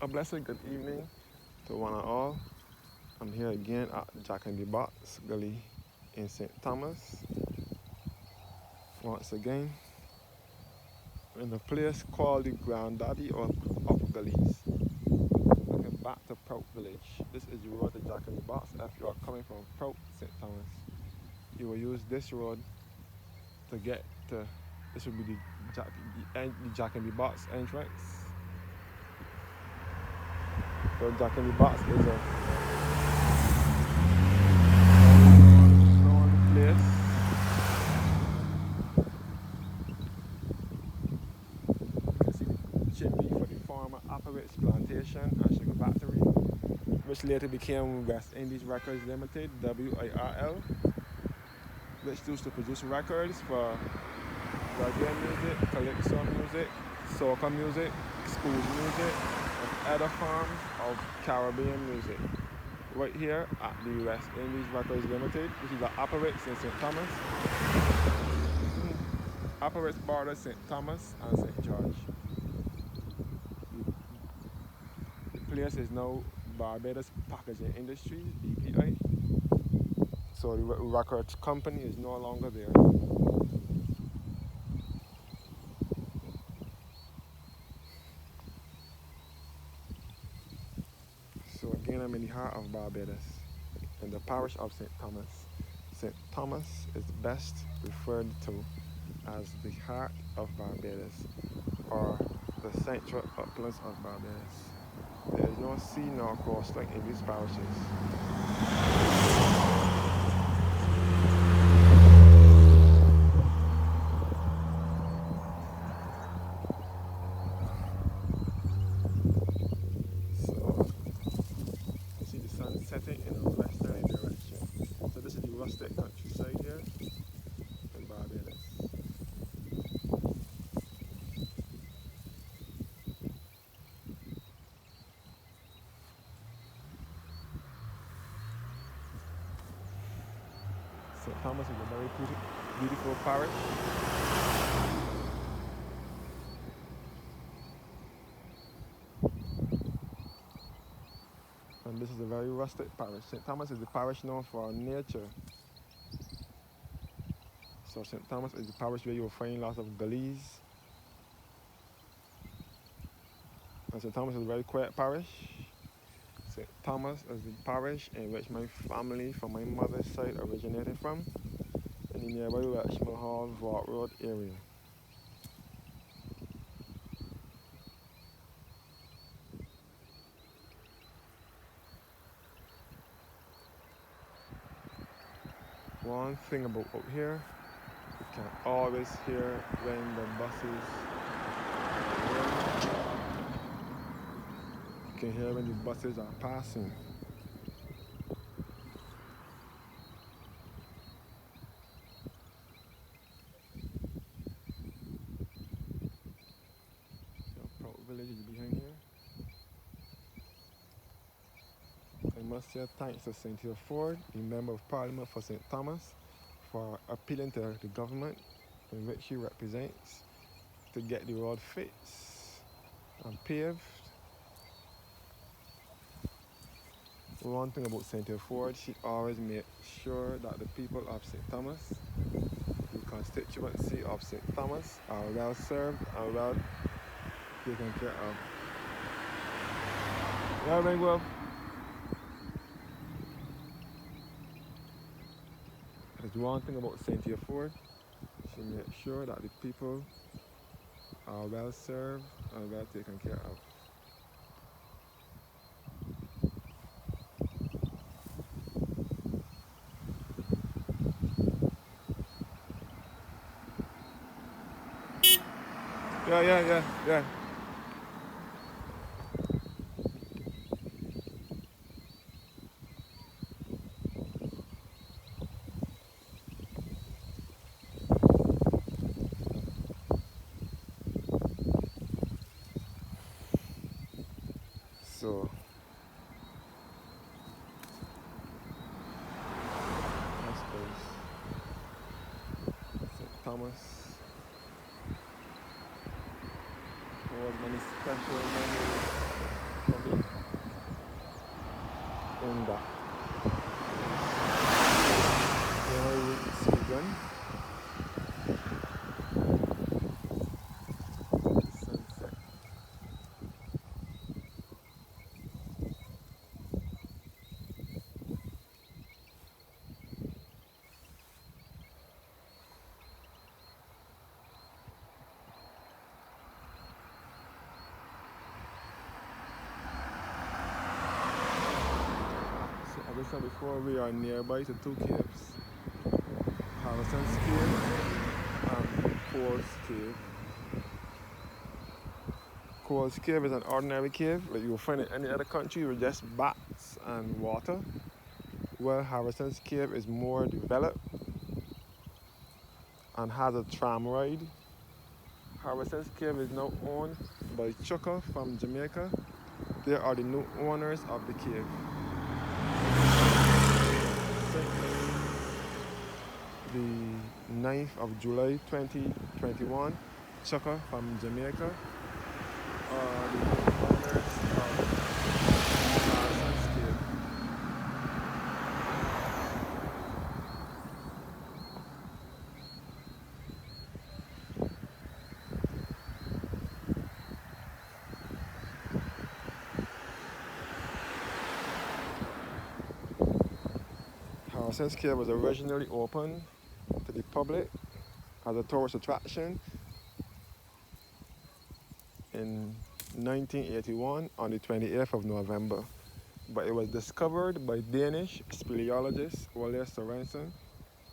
blessed good evening to one and all. I'm here again at Jack and the Box, Gully in St. Thomas. Once again, in a place called the Granddaddy of Gullies. Looking back to Prout Village. This is the road to Jack and the Box. If you are coming from Prout, St. Thomas, you will use this road to get to, this will be the Jack and the Box entrance. So Jack and the Box is a known place. You can see the chimney for the former Operates Plantation and Sugar Factory, which later became West Indies Records Limited, WIRL, which used to produce records for reggae music, calypso music, soca music, school music, and other forms of Caribbean music. Right here at the West Indies Records Limited, which is the Operates in St. Thomas, Operates border St. Thomas and St. George. The place is now Barbados Packaging Industries, BPI. So the record company is no longer there. So again, I'm in the heart of Barbados, in the parish of St. Thomas. St. Thomas is best referred to as the heart of Barbados, or the central uplands of Barbados. There is no sea nor coastline in these parishes. Setting in a westerly direction. So this is the rustic countryside here in Barbados. St. Thomas is a very beautiful parish. And this is a very rustic parish. St. Thomas is the parish known for nature. So St. Thomas is the parish where you will find lots of gullies. And St. Thomas is a very quiet parish. St. Thomas is the parish in which my family from my mother's side originated from, in the nearby Richmond Hall, Vault Road area. One thing about out here, you can always hear when the buses are. You can hear when the buses are passing. Prout Village is behind here. I must say thanks to Cynthia Ford, the Member of Parliament for St. Thomas, for appealing to the government in which she represents to get the road fixed and paved. One thing about Cynthia Ford, she always makes sure that the people of St. Thomas, the constituency of St. Thomas, are well served and well taken care of. Yeah, Ringwell. There's one thing about Cynthia Ford, she makes sure that the people are well served and well taken care of. Yeah. So, I suppose St. Thomas holds many special memories from in that. January season. Sunset. So as I said before, we are nearby to two caves. Harrison's Cave and Coles Cave. Coles Cave is an ordinary cave like you will find in any other country with just bats and water. Well, Harrison's Cave is more developed and has a tram ride. Harrison's Cave is now owned by Chucker from Jamaica. They are the new owners of the cave. Since the 9th of July 2021, Chucker from Jamaica are the new owners of Harrison's Cave. Harrison's Cave was originally opened to the public as a tourist attraction in 1981 on the 28th of November. But it was discovered by Danish speleologist Ole Sorensen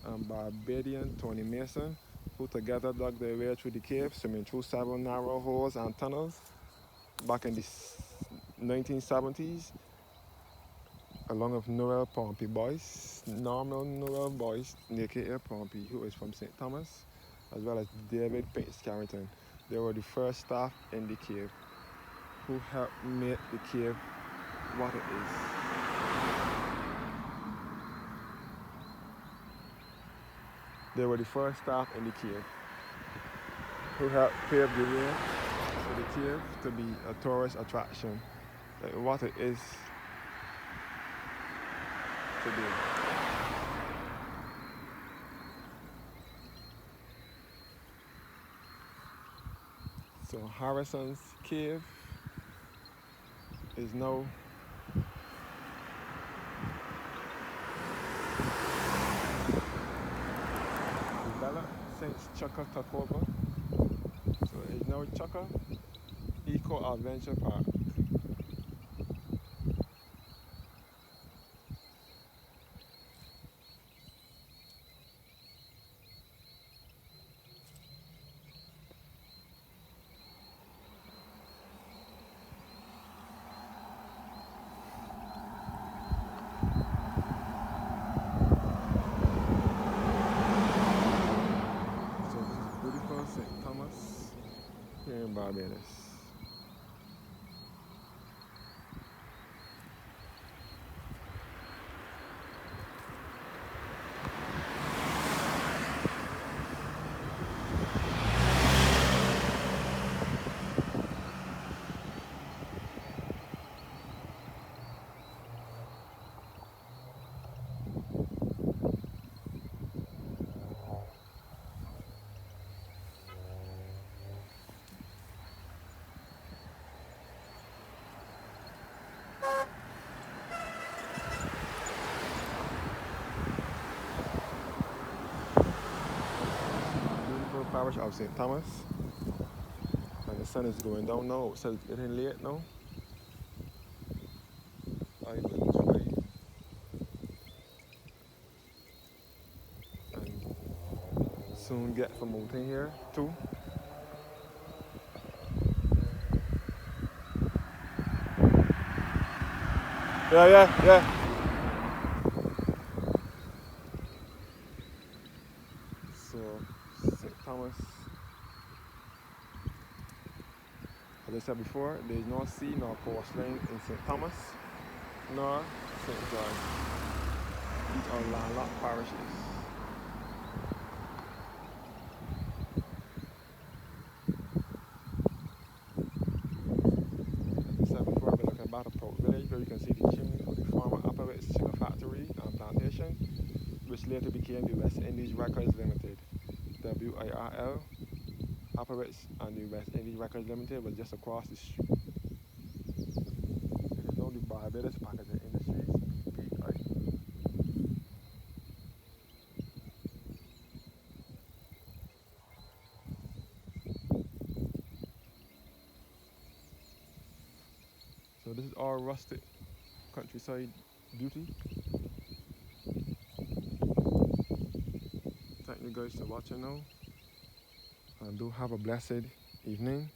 and Barbadian Tony Mason, who together dug their way through the cave, swimming through several narrow holes and tunnels back in the 1970s, along with Noel Pompey Boyce, Normal Noel Boyce, aka Pompey, who is from St. Thomas, as well as David Pace Carrington. They were the first staff in the cave who helped make the cave what it is. They were the first staff in the cave who helped pave the way for the cave to be a tourist attraction, like what it is today. So Harrison's Cave is now developed since Chucker took over. So it's now Chucker Eco Adventure Park. So this is beautiful St. Thomas here in Barbados. Beautiful parish of St. Thomas. And the sun is going down now, so it's getting late now. I will try and soon get from out in here too. Yeah. So St. Thomas, as I said before, there is no sea nor coastline in St. Thomas nor St. John. These are landlocked parishes. As I said before, we're looking about a Port Village where you can see the chimney of the former upper Sugar Factory and Plantation, which later became the West Indies Records Limited. WIRL operates and the West Indies Records Limited was just across the street. It is now the Barbados Packaging Industries BPI. So this is our rustic countryside beauty. Thank you guys for watching now, and do have a blessed evening.